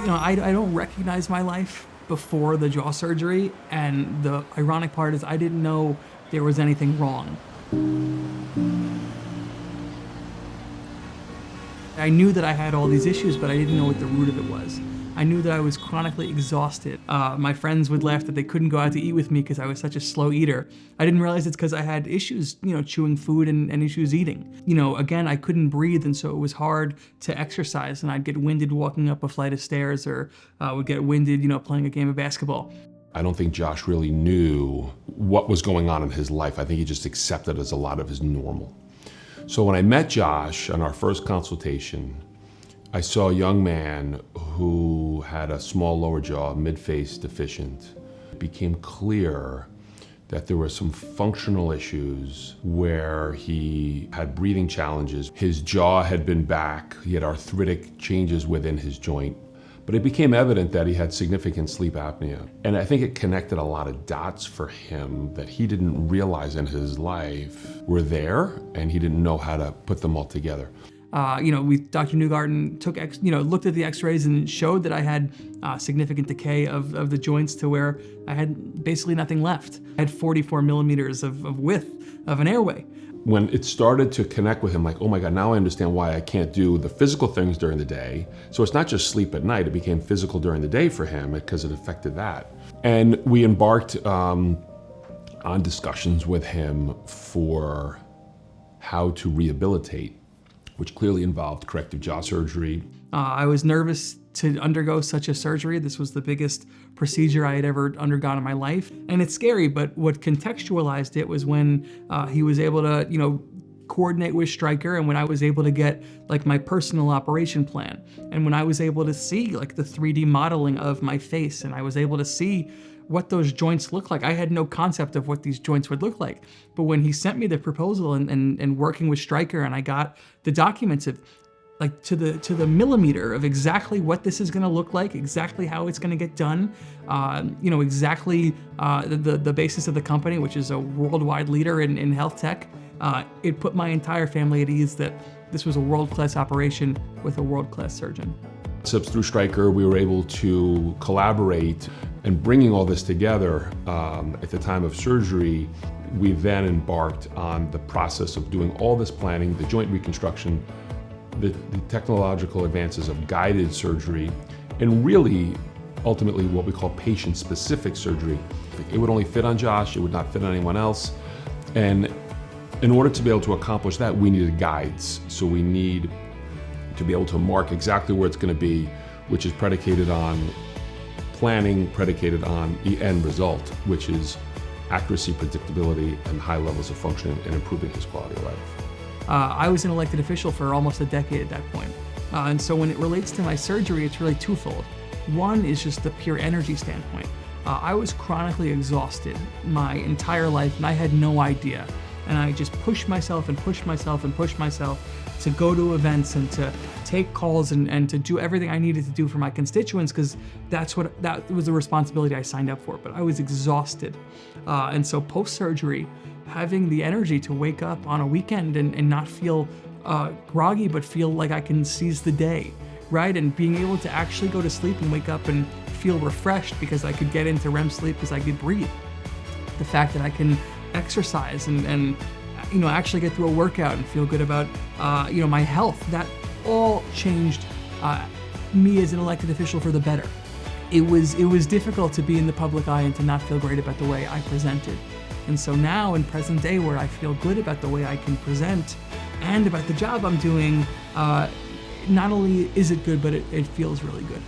I don't recognize my life before the jaw surgery, and the ironic part is I didn't know there was anything wrong. I knew that I had all these issues, but I didn't know what the root of it was. I knew that I was chronically exhausted. My friends would laugh that they couldn't go out to eat with me because I was such a slow eater. I didn't realize it's because I had issues, chewing food and issues eating. Again, I couldn't breathe, and so it was hard to exercise, and I'd get winded walking up a flight of stairs, or would get winded, playing a game of basketball. I don't think Josh really knew what was going on in his life. I think he just accepted it as a lot of his normal. So when I met Josh on our first consultation, I saw a young man who had a small lower jaw, mid-face deficient. It became clear that there were some functional issues where he had breathing challenges. His jaw had been back. He had arthritic changes within his joint. But it became evident that he had significant sleep apnea. And I think it connected a lot of dots for him that he didn't realize in his life were there, and he didn't know how to put them all together. Dr. Newgarden looked at the x-rays and showed that I had significant decay of the joints to where I had basically nothing left. I had 44 millimeters of width of an airway. When it started to connect with him, like, oh my God, now I understand why I can't do the physical things during the day. So it's not just sleep at night, it became physical during the day for him because it affected that. And we embarked on discussions with him for how to rehabilitate, which clearly involved corrective jaw surgery. I was nervous to undergo such a surgery. This was the biggest procedure I had ever undergone in my life. And it's scary, but what contextualized it was when he was able to, coordinate with Stryker, and when I was able to get my personal operation plan, and when I was able to see the 3D modeling of my face, and I was able to see what those joints look like. I had no concept of what these joints would look like. But when he sent me the proposal and working with Stryker, and I got the documents of to the millimeter of exactly what this is gonna look like, exactly how it's gonna get done, exactly the basis of the company, which is a worldwide leader in health tech, it put my entire family at ease that this was a world-class operation with a world-class surgeon. So through Stryker, we were able to collaborate, and bringing all this together at the time of surgery, we then embarked on the process of doing all this planning, the joint reconstruction, the technological advances of guided surgery, and really, ultimately, what we call patient-specific surgery. It would only fit on Josh, it would not fit on anyone else. And in order to be able to accomplish that, we needed guides. So we need to be able to mark exactly where it's going to be, which is predicated on planning, predicated on the end result, which is accuracy, predictability, and high levels of function and improving his quality of life. I was an elected official for almost a decade at that point. And so when it relates to my surgery, it's really twofold. One is just the pure energy standpoint. I was chronically exhausted my entire life, and I had no idea. And I just pushed myself and pushed myself and pushed myself to go to events and to take calls and to do everything I needed to do for my constituents, because that was the responsibility I signed up for. But I was exhausted. And so post-surgery, having the energy to wake up on a weekend and not feel groggy, but feel like I can seize the day, right? And being able to actually go to sleep and wake up and feel refreshed because I could get into REM sleep because I could breathe. The fact that I can exercise and actually get through a workout and feel good about my health, that all changed me as an elected official for the better. It was difficult to be in the public eye and to not feel great about the way I presented. And so now in present day, where I feel good about the way I can present and about the job I'm doing, not only is it good, but it feels really good.